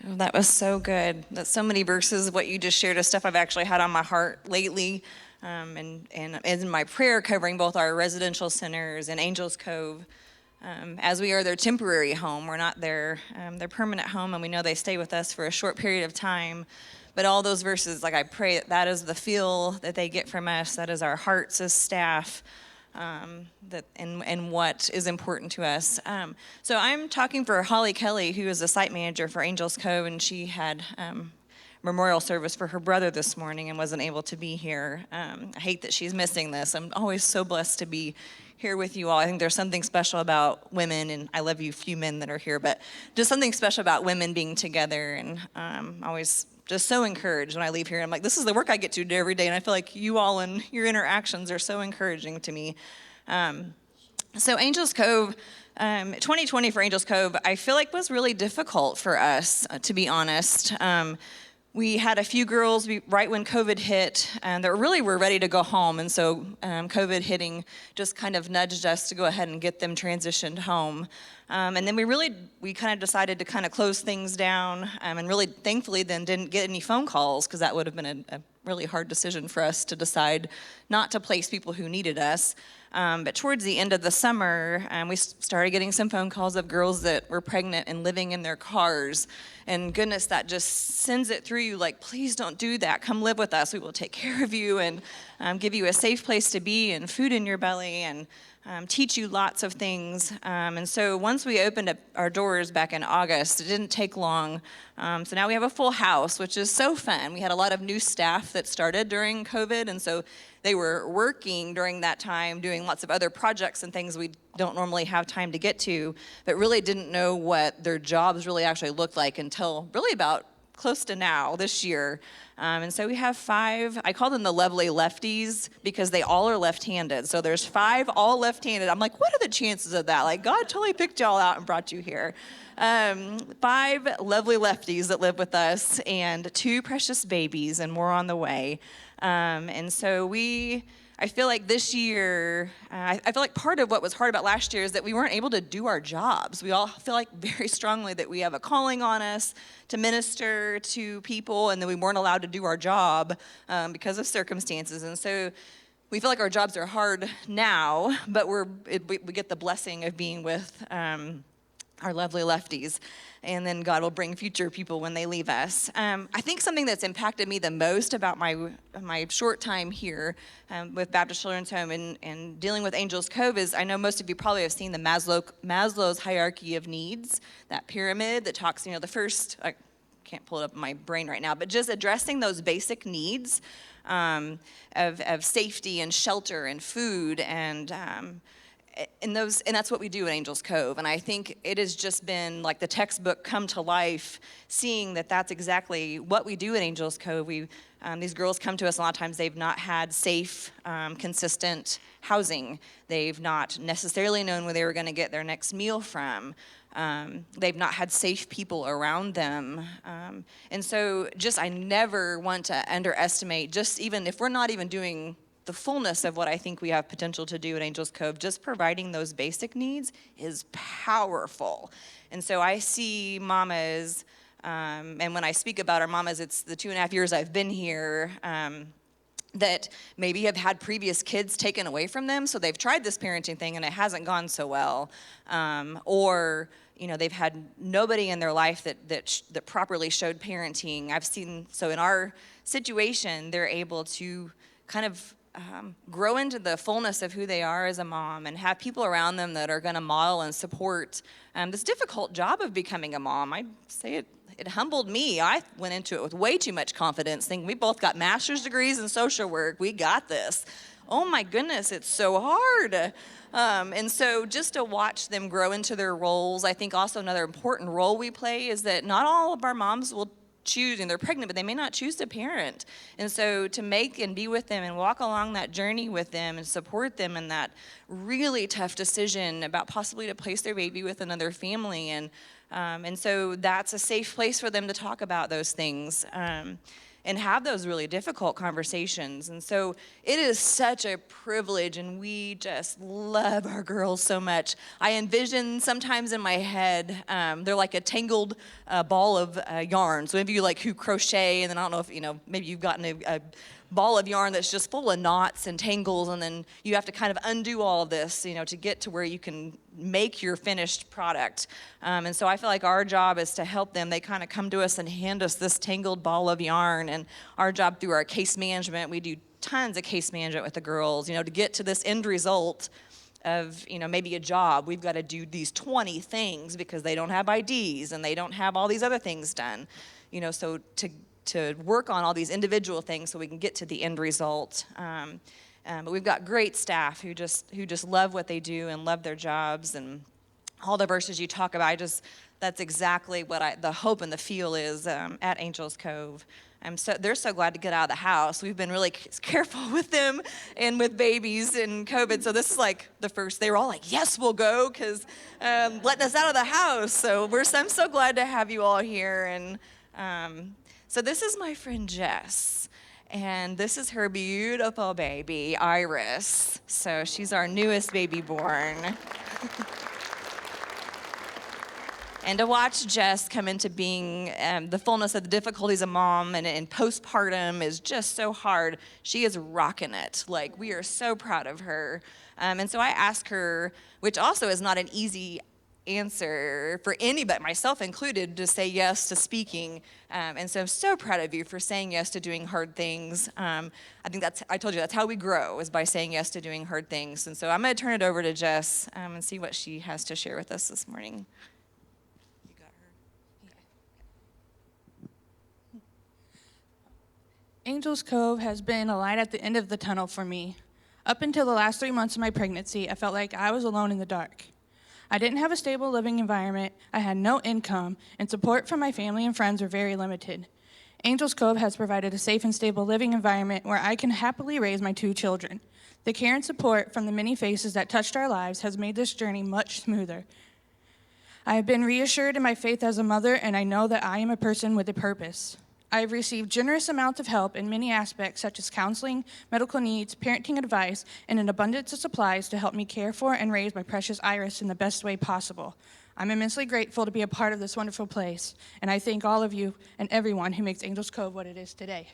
Oh, that was so good. That's so many verses. What you just shared is stuff I've actually had on my heart lately, and in my prayer covering both our residential centers and Angels Cove. As we are their temporary home, we're not their permanent home, and we know they stay with us for a short period of time. But all those verses, like I pray that is the feel that they get from us. That is our hearts as staff. And what is important to us. So I'm talking for Holly Kelly, who is the site manager for Angels Cove, and she had memorial service for her brother this morning and wasn't able to be here. I hate that she's missing this. I'm always so blessed to be here with you all. I think there's something special about women, and I love you few men that are here, but just something special about women being together, and always just so encouraged when I leave here. I'm like, this is the work I get to do every day, and I feel like you all and your interactions are so encouraging to me. So Angels Cove, 2020 for Angels Cove, I feel like was really difficult for us, to be honest. We had a few girls right when COVID hit that really were ready to go home, and so COVID hitting just kind of nudged us to go ahead and get them transitioned home. And then we kind of decided to kind of close things down, and really thankfully then didn't get any phone calls, because that would have been a really hard decision for us to decide not to place people who needed us. But towards the end of the summer, we started getting some phone calls of girls that were pregnant and living in their cars. And goodness, that just sends it through you like, please don't do that. Come live with us. We will take care of you and give you a safe place to be and food in your belly and teach you lots of things. And so once we opened up our doors back in August, it didn't take long. So now we have a full house, which is so fun. We had a lot of new staff that started during COVID, and so they were working during that time, doing lots of other projects and things we don't normally have time to get to, but really didn't know what their jobs really actually looked like until really about close to now, this year. And so we have 5, I call them the lovely lefties, because they all are left-handed. So there's 5 all left-handed. I'm like, what are the chances of that? Like, God totally picked y'all out and brought you here. 5 lovely lefties that live with us, and 2 precious babies, and more on the way. And so I feel like this year, I feel like part of what was hard about last year is that we weren't able to do our jobs. We all feel like very strongly that we have a calling on us to minister to people, and that we weren't allowed to do our job because of circumstances. And so we feel like our jobs are hard now, but we get the blessing of being with our lovely lefties, and then God will bring future people when they leave us. I think something that's impacted me the most about my short time here with Baptist Children's Home and dealing with Angels Cove is, I know most of you probably have seen the Maslow's hierarchy of needs, that pyramid that talks, the first, I can't pull it up in my brain right now, but just addressing those basic needs of safety and shelter and food and that's what we do at Angels Cove. And I think it has just been like the textbook come to life, seeing that that's exactly what we do at Angels Cove. These girls come to us, a lot of times they've not had safe, consistent housing. They've not necessarily known where they were going to get their next meal from. They've not had safe people around them. And so I never want to underestimate, just even if we're not even doing the fullness of what I think we have potential to do at Angels Cove, just providing those basic needs is powerful. And so I see mamas, and when I speak about our mamas, it's the 2.5 years I've been here, that maybe have had previous kids taken away from them, so they've tried this parenting thing and it hasn't gone so well, or they've had nobody in their life that properly showed parenting. I've seen, so in our situation, they're able to kind of grow into the fullness of who they are as a mom and have people around them that are going to model and support this difficult job of becoming a mom. I'd say it humbled me. I went into it with way too much confidence, thinking we both got master's degrees in social work. We got this. Oh my goodness, it's so hard. And so just to watch them grow into their roles, I think also another important role we play is that not all of our moms will choose, and they're pregnant, but they may not choose to parent. And so to make and be with them and walk along that journey with them and support them in that really tough decision about possibly to place their baby with another family. And so that's a safe place for them to talk about those things. and have those really difficult conversations. And so it is such a privilege, and we just love our girls so much. I envision sometimes in my head, they're like a tangled ball of yarn. So maybe you like who crochet, and then I don't know if, maybe you've gotten a ball of yarn that's just full of knots and tangles, and then you have to kind of undo all of this, to get to where you can make your finished product. And so I feel like our job is to help them. They kind of come to us and hand us this tangled ball of yarn, and our job through our case management, we do tons of case management with the girls, to get to this end result of, maybe a job. We've got to do these 20 things because they don't have IDs and they don't have all these other things done, so to work on all these individual things so we can get to the end result. But we've got great staff who just love what they do and love their jobs, and all the verses you talk about, that's exactly what the hope and the feel is at Angels Cove. They're so glad to get out of the house. We've been really careful with them and with babies and COVID. So this is like the first, they were all like, yes, we'll go, because letting us out of the house. So I'm so glad to have you all here. And so this is my friend Jess. And this is her beautiful baby, Iris. So she's our newest baby born. And to watch Jess come into being the fullness of the difficulties of mom and postpartum is just so hard. She is rocking it. Like, we are so proud of her. And so I asked her, which also is not an easy answer for anybody, myself included, to say yes to speaking. And so I'm so proud of you for saying yes to doing hard things. I think I told you, that's how we grow, is by saying yes to doing hard things. And so I'm going to turn it over to Jess and see what she has to share with us this morning. You got her? Yeah. Angels Cove has been a light at the end of the tunnel for me. Up until the last 3 months of my pregnancy, I felt like I was alone in the dark. I didn't have a stable living environment, I had no income, and support from my family and friends were very limited. Angels Cove has provided a safe and stable living environment where I can happily raise my 2 children. The care and support from the many faces that touched our lives has made this journey much smoother. I have been reassured in my faith as a mother, and I know that I am a person with a purpose. I have received generous amounts of help in many aspects, such as counseling, medical needs, parenting advice, and an abundance of supplies to help me care for and raise my precious Iris in the best way possible. I'm immensely grateful to be a part of this wonderful place, and I thank all of you and everyone who makes Angels Cove what it is today.